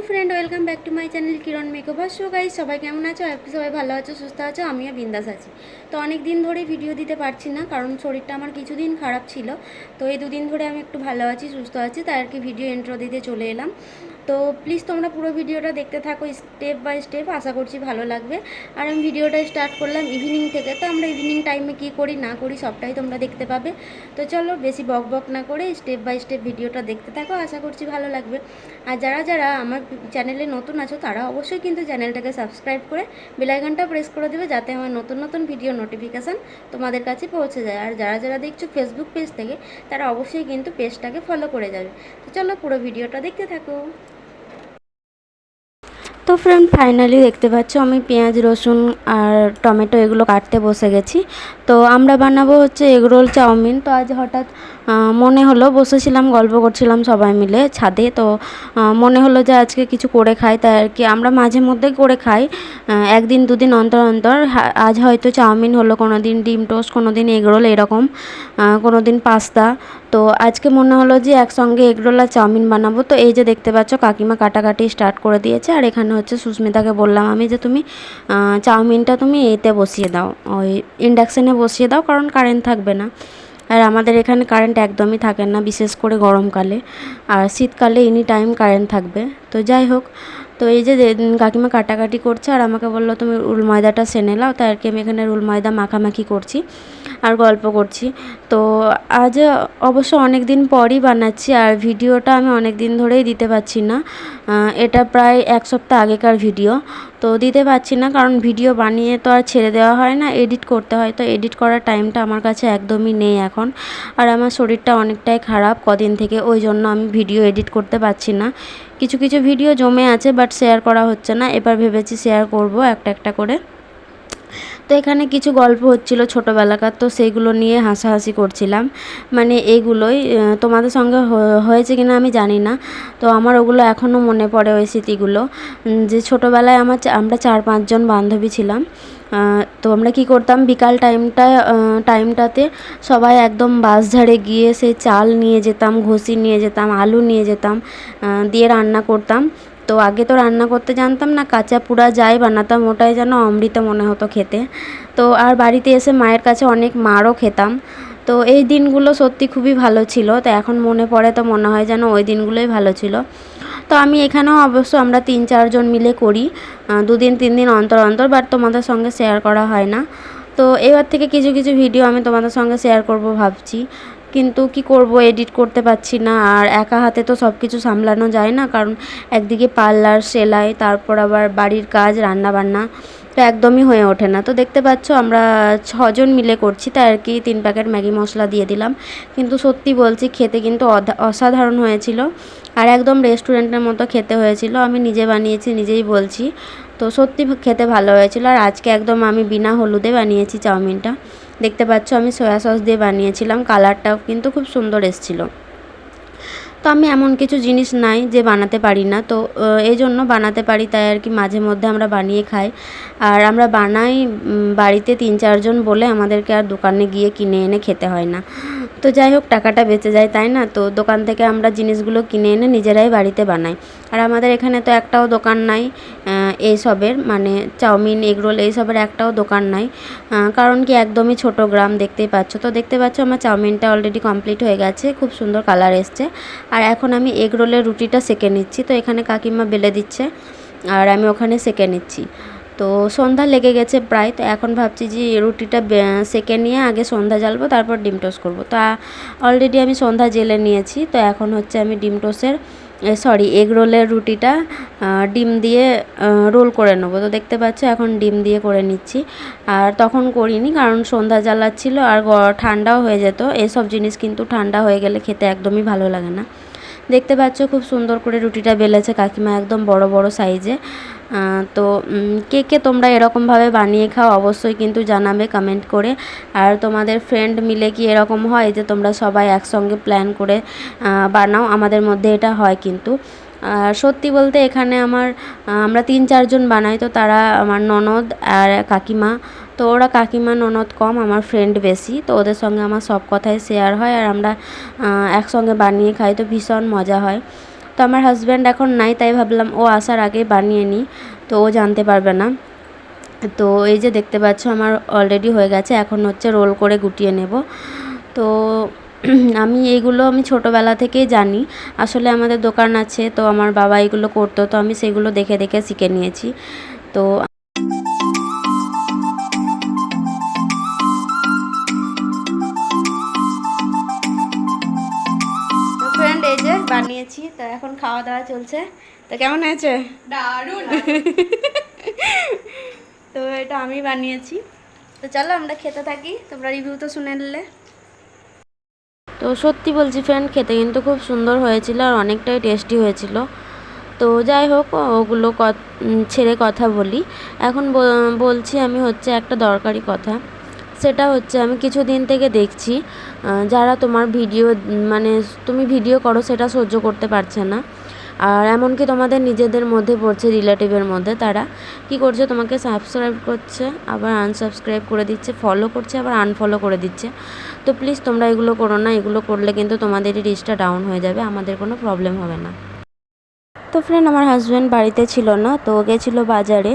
Friend, welcome back to my channel Kiran makeover. So guys, সবাই কেমন আছো? সবাই ভালো আছো, সুস্থ আছো, আমিও বিন্দাস আছি। তো অনেক দিন ধরেই ভিডিও দিতে পারছি না, কারণ শরীরটা আমার কিছুদিন খারাপ ছিল। তো এই দুদিন ধরে আমি একটু ভালো আছি, সুস্থ আছি, তাই আর কি ভিডিও ইন্ট্রো দিতে চলে এলাম। তো প্লিজ তোমরা পুরো ভিডিওটা দেখতে থাকো স্টেপ বাই স্টেপ, আশা করছি ভালো লাগবে। আর আমি ভিডিওটা স্টার্ট করলাম ইভিনিং থেকে। তো আমরা ইভিনিং টাইমে কী করি না করি সবটাই তোমরা দেখতে পাবে। তো চলো বেশি বক বক না করে স্টেপ বাই স্টেপ ভিডিওটা দেখতে থাকো, আশা করছি ভালো লাগবে। আর যারা যারা আমার চ্যানেলে নতুন আছো তারা অবশ্যই কিন্তু চ্যানেলটাকে সাবস্ক্রাইব করে বেল আইকনটা প্রেস করে দেবে, যাতে আমার নতুন নতুন ভিডিও নোটিফিকেশান তোমাদের কাছে পৌঁছে যায়। আর যারা যারা দেখছো ফেসবুক পেজ থেকে, তারা অবশ্যই কিন্তু পেজটাকে ফলো করে যাবে। তো চলো পুরো ভিডিওটা দেখতে থাকো। তো ফ্রেন্ড, ফাইনালি দেখতে পাচ্ছ আমি পেঁয়াজ, রসুন আর টমেটো এগুলো কাটতে বসে গেছি। তো আমরা বানাবো হচ্ছে এগরোল চাউমিন। তো আজ হঠাৎ মনে হলো, বসেছিলাম গল্প করছিলাম সবাই মিলে ছাদে, তো মনে হলো যে আজকে কিছু করে খাই। তাই আর কি আমরা মাঝে মধ্যে করে খাই, একদিন দুদিন অন্তর অন্তর। আজ হয়তো চাউমিন হলো, কোনো দিন ডিম টোস্ট, কোনো দিন এগরোল, এরকম কোনো দিন পাস্তা। তো আজকে মনে হলো যে একসঙ্গে এগরোল আর চাউমিন বানাবো। তো এই যে দেখতে পাচ্ছ কাকিমা কাটাকাটি স্টার্ট করে দিয়েছে। আর এখানে হচ্ছে সুস্মিতাকে বললাম আমি যে তুমি চাউমিনটা তুমি এতে বসিয়ে দাও, ওই ইন্ডাকশানে বসিয়ে দাও, কারণ কারেন্ট থাকবে না। আর আমাদের এখানে কারেন্ট একদমই থাকে না, বিশেষ করে গরমকালে। আর শীতকালে এনি টাইম কারেন্ট থাকবে। তো যাই হোক, তো এই যে কাকিমা কাটাকাটি করছে আর আমাকে বললো তুমি রুল ময়দাটা সেনে নাও। তাই আর কি আমি এখানে রুল ময়দা মাখামাখি করছি আর গল্প করছি। তো আজ অবশ্য অনেক দিন পরই বানাচ্ছি, আর ভিডিওটা আমি অনেক দিন ধরেই দিতে পারছি না। এটা প্রায় এক সপ্তাহ আগেকার ভিডিও। তো দিতে পারছি না কারণ ভিডিও বানিয়ে তো আর ছেড়ে দেওয়া হয় না, এডিট করতে হয়। তো এডিট করার টাইমটা আমার কাছে একদমই নেই এখন। আর আমার শরীরটা অনেকটাই খারাপ কদিন থেকে, ওই জন্য আমি ভিডিও এডিট করতে পারছি না। কিছু কিছু ভিডিও জমে আছে, বাট শেয়ার করা হচ্ছে না। এবার ভেবেছি শেয়ার করব একটা একটা করে। তো এখানে কিছু গল্প হচ্ছিল ছোটোবেলাকার, তো সেইগুলো নিয়ে হাসাহাসি করছিলাম। মানে এইগুলোই তোমাদের সঙ্গে হয়েছে কিনা আমি জানি না। তো আমার ওগুলো এখনও মনে পড়ে, ওই স্মৃতিগুলো। যে ছোটোবেলায় আমরা 4-5 জন বান্ধবী ছিলাম। তো আমরা কী করতাম, বিকাল টাইমটাতে সবাই একদম বাঁশঝাড়ে গিয়ে সেই চাল নিয়ে যেতাম, ঘষি নিয়ে যেতাম, আলু নিয়ে যেতাম, দিয়ে রান্না করতাম। তো আগে তো রান্না করতে জানতাম না, কাঁচা পুরা যাই বানাতাম, ওটাই যেন অমৃত মনে হতো খেতে। তো আর বাড়িতে এসে মায়ের কাছে অনেক মারও খেতাম। তো এই দিনগুলো সত্যি খুবই ভালো ছিল। তো এখন মনে পড়ে তো মনে হয় যেন ওই দিনগুলোই ভালো ছিল। তো আমি এখানেও অবশ্য আমরা 3-4 জন মিলে করি, 2-3 দিন অন্তর অন্তর, বাট তোমাদের সঙ্গে শেয়ার করা হয় না। তো এবার থেকে কিছু কিছু ভিডিও আমি তোমাদের সঙ্গে শেয়ার করব ভাবছি, কিন্তু কি করব, এডিট করতে পারছি না। আর একা হাতে তো সব কিছু সামলানো যায় না, কারণ একদিকে পার্লার, সেলাই, তারপর আবার বাড়ির কাজ, রান্নাবান্না, তো একদমই হয়ে ওঠে না। তো দেখতে পাচ্ছ আমরা 6 জন মিলে করছি, তাই আর কি 3 প্যাকেট ম্যাগি মশলা দিয়ে দিলাম। কিন্তু সত্যি বলছি, খেতে কিন্তু অসাধারণ হয়েছিল। আর একদম রেস্টুরেন্টের মতো খেতে হয়েছিল। আমি নিজে বানিয়েছি, নিজেই বলছি। তো সত্যি খেতে ভালো হয়েছিল। আর আজকে একদম আমি বিনা হলুদে বানিয়েছি চাউমিনটা। দেখতে পাচ্ছ আমি সয়া সস দিয়ে বানিয়েছিলাম, কালারটাও কিন্তু খুব সুন্দর এসেছিলো। তো আমি এমন কিছু জিনিস নাই যে বানাতে পারি না, তো এই জন্য বানাতে পারি, তাই আর কি মাঝে মধ্যে আমরা বানিয়ে খাই। আর আমরা বানাই বাড়িতে 3-4 জন বলে, আমাদেরকে আর দোকানে গিয়ে কিনে এনে খেতে হয় না। তো যাই হোক, টাকাটা বেঁচে যায়, তাই না? তো দোকান থেকে আমরা জিনিসগুলো কিনে এনে নিজেরাই বাড়িতে বানাই। আর আমাদের এখানে তো একটাও দোকান নাই এইসবের, মানে চাউমিন, এগরোল এইসবের একটাও দোকান নাই। কারণ কি, একদমই ছোট গ্রাম, দেখতেই পাচ্ছ। তো দেখতে পাচ্ছ আমার চাউমিনটা অলরেডি কমপ্লিট হয়ে গেছে, খুব সুন্দর কালার এসছে। আর এখন আমি এগরোলের রুটিটা সেঁকে নিচ্ছি। তো এখানে কাকিমা বেলে দিচ্ছে আর আমি ওখানে সেঁকে নিচ্ছি। তো সন্ধ্যা লেগে গেছে প্রায়। তো এখন ভাবছি যে রুটিটা সেঁকে নিয়ে আগে সন্ধ্যা জ্বালবো, তারপর ডিম টোস্ট করবো। তো অলরেডি আমি সন্ধ্যা জেলে নিয়েছি। তো এখন হচ্ছে আমি এগরোলের রুটিটা ডিম দিয়ে রোল করে নেবো। তো দেখতে পাচ্ছ এখন ডিম দিয়ে করে নিচ্ছি। আর তখন করিনি, কারণ সন্ধ্যা জ্বালাচ্ছিল আর ঠান্ডাও হয়ে যেত। এসব জিনিস কিন্তু ঠান্ডা হয়ে গেলে খেতে একদমই ভালো লাগে না। দেখতে পাচ্ছ খুব সুন্দর করে রুটিটা বেলেছে কাকিমা, একদম বড় বড় সাইজে। তো কে কে তোমরা এরকমভাবে বানিয়ে খাও অবশ্যই কিন্তু জানাবে কমেন্ট করে। আর তোমাদের ফ্রেন্ড মিলে কি এরকম হয় যে তোমরা সবাই একসঙ্গে প্ল্যান করে বানাও? আমাদের মধ্যে এটা হয় কিন্তু। আর সত্যি বলতে এখানে আমরা 3-4 জন বানাই। তো তারা আমার ননদ আর কাকিমা। তো ওরা কাকিমা ননদ কম, আমার ফ্রেন্ড বেশি। তো ওদের সঙ্গে আমার সব কথাই শেয়ার হয়, আর আমরা একসঙ্গে বানিয়ে খাই, তো ভীষণ মজা হয়। তো আমার হাজব্যান্ড এখন নাই, তাই ভাবলাম ও আসার আগে বানিয়ে নিই, তো ও জানতে পারবে না। তো এই যে দেখতে পাচ্ছ আমার অলরেডি হয়ে গেছে, এখন হচ্ছে রোল করে গুটিয়ে নেব। তো আমি এইগুলো ছোটোবেলা থেকেই জানি, আসলে আমাদের দোকান আছে, তো আমার বাবা এগুলো করতো, তো আমি সেগুলো দেখে দেখে শিখে নিয়েছি। তো ফ্রেন্ড এই যে বানিয়েছি, তো এখন খাওয়া দাওয়া চলছে। তো কেমন হয়েছে? দারুণ। তো এটা আমি বানিয়েছি। তো চলো আমরা খেতে থাকি, তোমরা রিভিউ তো শুনে নিলে। তো সত্যি বলছি ফ্রেন্ড, খেতে কিন্তু খুব সুন্দর হয়েছিল আর অনেকটাই টেস্টি হয়েছিল। তো যাই হোক, ওগুলো ছেড়ে কথা বলি। এখন বলছি আমি হচ্ছে একটা দরকারি কথা। সেটা হচ্ছে আমি কিছুদিন থেকে দেখছি যারা তোমার ভিডিও মানে তুমি ভিডিও করো সেটা সহ্য করতে পারছে না, আর এমনকি তোমাদের নিজেদের মধ্যে পড়ছে, রিলেটিভের মধ্যে, তারা কি করছে, তোমাকে সাবস্ক্রাইব করছে আবার আনসাবস্ক্রাইব করে দিচ্ছে, ফলো করছে আবার আনফলো করে দিচ্ছে। তো প্লিজ তোমরা এগুলো করো না, এগুলো করলে কিন্তু তোমাদেরই রিচটা ডাউন হয়ে যাবে, আমাদের কোনো প্রবলেম হবে না। তো ফ্রেন্ড আমার হাজব্যান্ড বাড়িতে ছিল না, তো গেছিলো বাজারে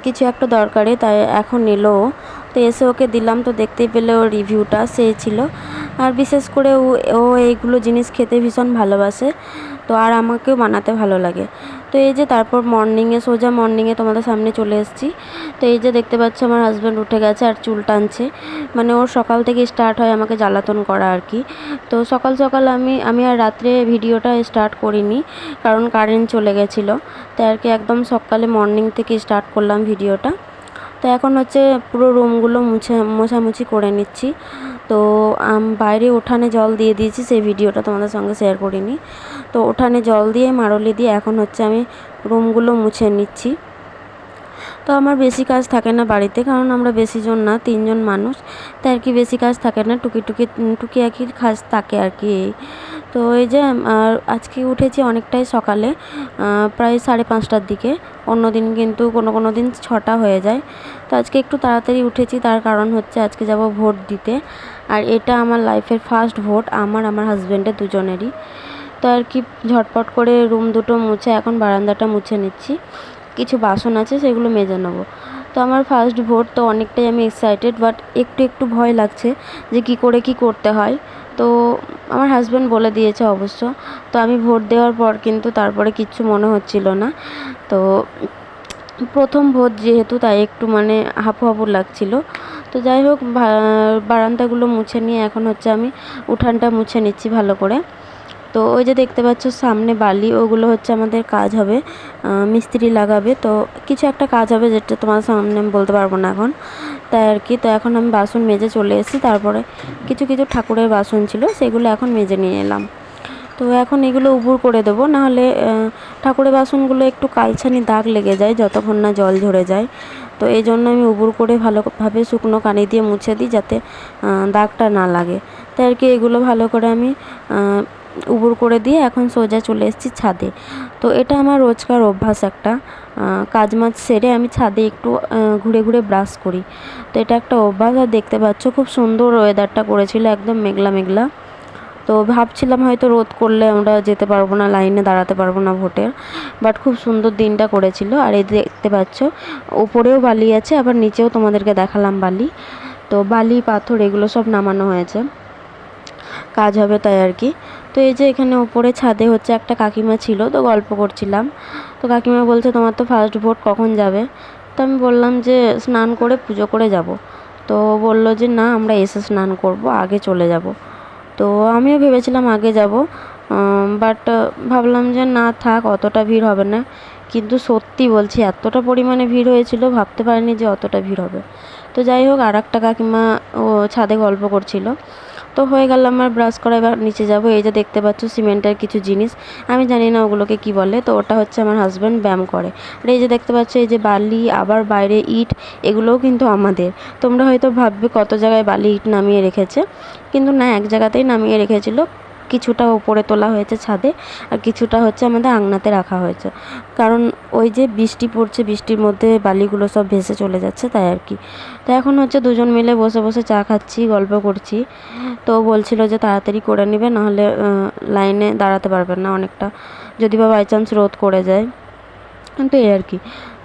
কিছু একটা দরকারে, তাই এখন এলো। তো এসে ওকে দিলাম, তো দেখতেই পেলে ওর রিভিউটা সে ছিল। আর বিশেষ করে ও এইগুলো জিনিস খেতে ভীষণ ভালোবাসে, তো আর আমাকেও বানাতে ভালো লাগে। তো এই যে তারপর সোজা মর্নিংয়ে তোমাদের সামনে চলে এসেছি। তো এই যে দেখতে পাচ্ছ আমার হাজব্যান্ড উঠে গেছে আর চুল টানছে, মানে ওর সকাল থেকে স্টার্ট হয় আমাকে জ্বালাতন করা আর কি। তো সকাল সকাল আমি আর রাত্রে ভিডিওটা স্টার্ট করিনি, কারণ কারেন্ট চলে গেছিলো, তাই আর কি একদম সকালে মর্নিং থেকে স্টার্ট করলাম ভিডিওটা। তো এখন হচ্ছে পুরো রুমগুলো মোছামুছি করে নিচ্ছি। তো বাইরে উঠানে জল দিয়ে দিয়েছি, সেই ভিডিওটা তোমাদের সঙ্গে শেয়ার করিনি। তো উঠানে জল দিয়ে মারলি দিয়ে এখন হচ্ছে আমি রুমগুলো মুছে নিচ্ছি। তো আমার বেশি কাজ থাকে না বাড়িতে, কারণ আমরা বেশি জন না, 3 জন মানুষ, তাই আর কি বেশি কাজ থাকে না, টুকিটাকি কাজ থাকে আর কি। তো এই যে আর আজকে উঠেছি অনেকটাই সকালে, প্রায় 5:30টার দিকে। অন্য দিন কিন্তু কোনো দিন 6টা হয়ে যায়। তো আজকে একটু তাড়াতাড়ি উঠেছি, তার কারণ হচ্ছে আজকে যাব ভোট দিতে, আর এটা আমার লাইফের ফার্স্ট ভোট, আমার হাজব্যান্ডের দুজনেরই। তো আর কি ঝটপট করে রুম দুটো মুছে এখন বারান্দাটা মুছে নিচ্ছি, কিছু বাসন আছে সেগুলো মেজে নেবো। তো আমার ফার্স্ট ভোট, তো অনেকটাই আমি এক্সাইটেড, বাট একটু ভয় লাগছে যে কী করে কী করতে হয়। তো আমার হাজব্যান্ড বলে দিয়েছে অবশ্য। তো আমি ভোট দেওয়ার পর কিন্তু তারপরে কিচ্ছু মনে হচ্ছিল না। তো প্রথম ভোট যেহেতু, তাই একটু মানে হাঁপু লাগছিল। তো যাই হোক, বারান্দাগুলো মুছে নিয়ে এখন হচ্ছে আমি উঠানটা মুছে নিচ্ছি ভালো করে। তো ওই যে দেখতে পাচ্ছ সামনে বালি, ওগুলো হচ্ছে আমাদের কাজ হবে, মিস্ত্রি লাগাবে, তো কিছু একটা কাজ হবে যেটা তোমার সামনে আমি বলতে পারবো না এখন, তাই আর কি। তো এখন আমি বাসন মেজে চলে এসেছি, তারপরে কিছু ঠাকুরের বাসন ছিল সেগুলো এখন মেজে নিয়ে এলাম। তো এখন এগুলো উবুর করে দেবো, নাহলে ঠাকুরের বাসনগুলো একটু কালছানি দাগ লেগে যায় যতক্ষণ না জল ঝরে যায়। তো এই জন্য আমি উবুর করে ভালোভাবে শুকনো কানি দিয়ে মুছে দিই, যাতে দাগটা না লাগে। তাই আর কি এগুলো ভালো করে আমি উবুর করে দিয়ে এখন সোজা চলে এসেছি ছাদে। তো এটা আমার রোজকার অভ্যাস একটা, কাজ সেরে আমি ছাদে একটু ঘুরে ব্রাশ করি। তো এটা একটা অভ্যাস। আর দেখতে পাচ্ছ খুব সুন্দর ওয়েদারটা করেছিল, একদম মেঘলা। তো ভাবছিলাম হয়তো রোদ করলে আমরা যেতে পারবো না, লাইনে দাঁড়াতে পারবো না ভোটের, বাট খুব সুন্দর দিনটা করেছিল। আর এই দেখতে পাচ্ছ ওপরেও বালি আছে, আবার নিচেও তোমাদেরকে দেখালাম বালি। তো বালি পাথর এগুলো সব নামানো হয়েছে, কাজ হবে তাই আর কি। তো এই যে এখানে ওপরে ছাদে হচ্ছে একটা কাকিমা ছিল, তো গল্প করছিলাম। তো কাকিমা বলছে তোমার তো ফার্স্ট ভোট কখন যাবে? তো আমি বললাম যে স্নান করে পুজো করে যাব। তো বললো যে না, আমরা এসে স্নান করব, আগে চলে যাব। তো আমিও ভেবেছিলাম আগে যাব, বাট ভাবলাম যে না থাক, অতটা ভিড় হবে না। কিন্তু সত্যি বলছি এতটা পরিমাণে ভিড় হয়েছিল, ভাবতে পারিনি যে অতটা ভিড় হবে। তো যাই হোক, আর একটা কাকিমা ও ছাদে গল্প করছিল। তো হয়ে গেল আমার ব্রাশ করা, এবার নিচে যাব। এই যে দেখতে পাচ্ছ সিমেন্টের কিছু জিনিস, আমি জানি না ওগুলোকে কি বলে, তো ওটা হচ্ছে আমার হাজব্যান্ড ব্যায়াম করে। আর এই যে দেখতে পাচ্ছ এই যে বালি, আবার বাইরে ইট, এগুলোও কিন্তু আমাদের। তোমরা হয়তো ভাববে কত জায়গায় বালি ইট নামিয়ে রেখেছে, কিন্তু না, এক জায়গাতেই নামিয়ে রেখেছিল। কিছুটা ওপরে তোলা হয়েছে ছাদে, আর কিছুটা হচ্ছে আমাদের আঙনাতে রাখা হয়েছে, কারণ ওই যে বৃষ্টি পড়ছে, বৃষ্টির মধ্যে বালিগুলো সব ভেসে চলে যাচ্ছে, তাই আর কি। তো এখন হচ্ছে দুজন মিলে বসে চা খাচ্ছি, গল্প করছি। তো বলছিল যে তাড়াতাড়ি করে নেবে, নাহলে লাইনে দাঁড়াতে পারবেন না অনেকটা। যদি বা বাই চান্স রোদ করে যায়, তো এই আর কি।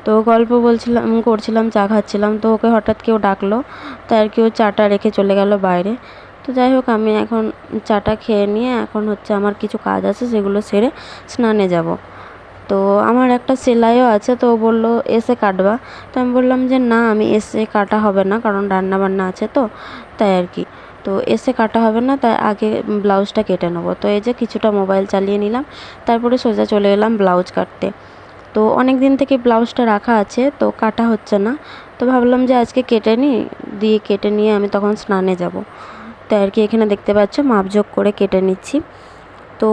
তো গল্প করছিলাম, চা খাচ্ছিলাম, তো ওকে হঠাৎ কেউ ডাকলো, তাই আর কি ও চাটা রেখে চলে গেল বাইরে। তো যাই হোক, আমি এখন চাটা খেয়ে নিয়ে এখন হচ্ছে আমার কিছু কাজ আছে, সেগুলো সেরে স্নানে যাব। তো আমার একটা সেলাইও আছে, তো ও বললো এসে কাটবা। তো আমি বললাম যে না, আমি এসে কাটা হবে না, কারণ রান্না বান্না আছে, তো তাই আর কি। তো এসে কাটা হবে না, তাই আগে ব্লাউজটা কেটে নেবো। তো এই যে কিছুটা মোবাইল চালিয়ে নিলাম, তারপরে সোজা চলে এলাম ব্লাউজ কাটতে। তো অনেক দিন থেকে ব্লাউজটা রাখা আছে, তো কাটা হচ্ছে না। তো ভাবলাম যে আজকে কেটে নিই, দিয়ে কেটে নিয়ে আমি তখন স্নানে যাব। তাই আর কি, এখানে দেখতে পাচ্ছ মাপঝোপ করে কেটে নিচ্ছি। তো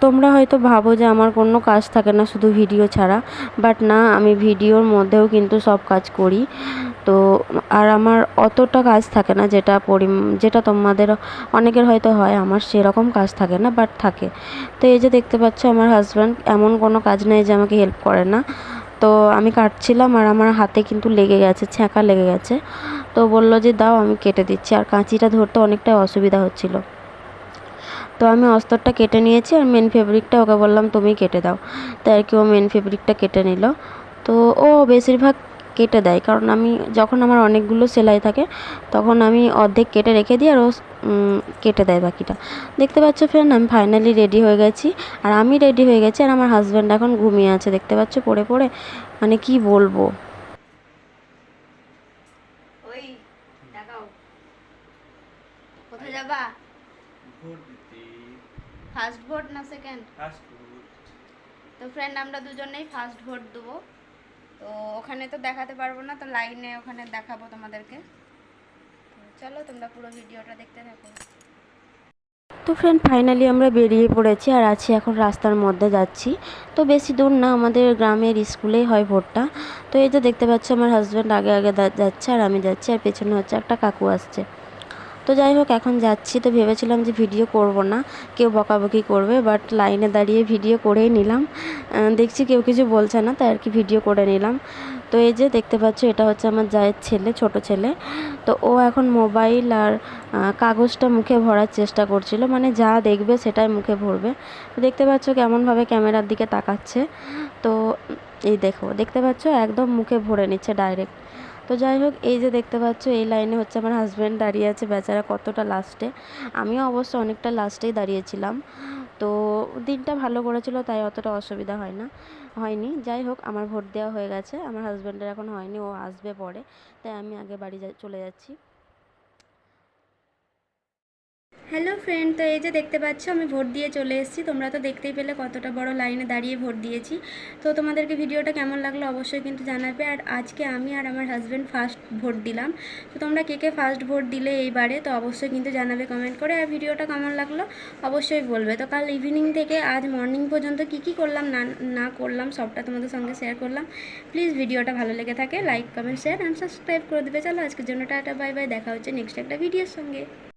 তোমরা হয়তো ভাবো যে আমার কোনো কাজ থাকে না শুধু ভিডিও ছাড়া, বাট না, আমি ভিডিওর মধ্যেও কিন্তু সব কাজ করি। তো আর আমার অতটা কাজ থাকে না, যেটা তোমাদের অনেকের হয়তো হয়, আমার সেরকম কাজ থাকে না, বাট থাকে। তো এই যে দেখতে পাচ্ছ আমার হাজব্যান্ড, এমন কোনো কাজ নেই যে আমাকে হেল্প করে না। তো আমি কাটছিলাম আর আমার হাতে কিন্তু লেগে গেছে, ছ্যাঁকা লেগে গেছে। তো বললো যে দাও, আমি কেটে দিচ্ছি, আর কাঁচিটা ধরতে অনেকটাই অসুবিধা হচ্ছিলো। তো আমি অস্তরটা কেটে নিয়েছি, আর মেন ফেব্রিকটা ওকে বললাম তুমি কেটে দাও। তাই আর কি ও মেন ফেব্রিকটা কেটে নিল। তো ও বেশিরভাগ কেটে দেয়, কারণ আমি যখন আমার অনেকগুলো সেলাই থাকে, তখন আমি অর্ধেক কেটে রেখে দিই, আর ও কেটে দেয় বাকিটা। দেখতে পাচ্ছ ফ্রেন্ড, আমি ফাইনালি রেডি হয়ে গেছি, আর আমি রেডি হয়ে গেছি, আর আমার হাজব্যান্ড এখন ঘুমিয়ে আছে, দেখতে পাচ্ছ পড়ে পড়ে, মানে কি বলবো। ওই দেখাও, কোথায় যাবা? ফার্স্ট ভোট না সেকেন্ড? তো ফ্রেন্ড, আমরা দুজনেই ফার্স্ট ভোট দেবো। তো ওখানে তো দেখাতে পারবো না, তো লাইনে ওখানে দেখাবো তোমাদেরকে। চলো তোমরা পুরো ভিডিওটা দেখতে থাকো। তো ফ্রেন্ড, ফাইনালি আমরা বেরিয়ে পড়েছি, আর আছি এখন রাস্তার মধ্যে যাচ্ছি। তো বেশি দূর না, আমাদের গ্রামের স্কুলেই হয় ভোটটা। তো এই যে দেখতে পাচ্ছ আমার হাজব্যান্ড আগে আগে যাচ্ছে, আর আমি যাচ্ছি, আর পেছনে হচ্ছে একটা কাকু আসছে। তো যাই হোক, এখন যাচ্ছি। তো ভেবেছিলাম যে ভিডিও করব না, কেউ বকাবকি করবে, বাট লাইনে দাঁড়িয়ে ভিডিও করেই নিলাম। দেখছি কেউ কিছু বলছে না, তাই আর কি ভিডিও করে নিলাম। তো এই যে দেখতে পাচ্ছ, এটা হচ্ছে আমার জায়ের ছেলে, ছোট ছেলে। তো ও এখন মোবাইল আর কাগজটা মুখে ভরার চেষ্টা করছিল, মানে যা দেখবে সেটাই মুখে ভরবে। তো দেখতে পাচ্ছ কেমনভাবে ক্যামেরার দিকে তাকাচ্ছে। তো এই দেখো, দেখতে পাচ্ছ একদম মুখে ভরে নিচ্ছে ডাইরেক্ট। তো যাই হোক, এই যে দেখতে পাচ্ছ এই লাইনে হচ্ছে আমার হাজব্যান্ড দাঁড়িয়ে আছে, বেচারা কতটা লাস্টে। আমিও অবশ্য অনেকটা লাস্টেই দাঁড়িয়েছিলাম। তো দিনটা ভালো করেছিল, তাই অতটা অসুবিধা হয়নি। যাই হোক, আমার ভোট দেওয়া হয়ে গেছে, আমার হাজব্যান্ডের এখন হয়নি, ও আসবে পরে। তাই আমি আগে বাড়ি চলে যাচ্ছি। হ্যালো ফ্রেন্ড, তো এই যে দেখতে পাচ্ছ আমি ভোট দিয়ে চলে এসেছি। তোমরা তো দেখতেই পেলে কতটা বড় লাইনে দাঁড়িয়ে ভোট দিয়েছি। তো তোমাদেরকে ভিডিওটা কেমন লাগলো অবশ্যই কিন্তু জানাবে। আর আজকে আমি আর আমার হাজব্যান্ড ফার্স্ট ভোট দিলাম। তো তোমরা কে কে ফার্স্ট ভোট দিলে এইবারে, তো অবশ্যই কিন্তু জানাবে কমেন্ট করে। আর ভিডিওটা কেমন লাগলো অবশ্যই বলবে। তো কাল ইভিনিং থেকে আজ মর্নিং পর্যন্ত কী কী করলাম না না করলাম সবটা তোমাদের সঙ্গে শেয়ার করলাম। প্লিজ ভিডিওটা ভালো লেগে থাকে like comment share and subscribe করে দেবে। চলো আজকের জন্য টাটা, বাই বাই, দেখা হচ্ছে নেক্সট একটা ভিডিওর সঙ্গে।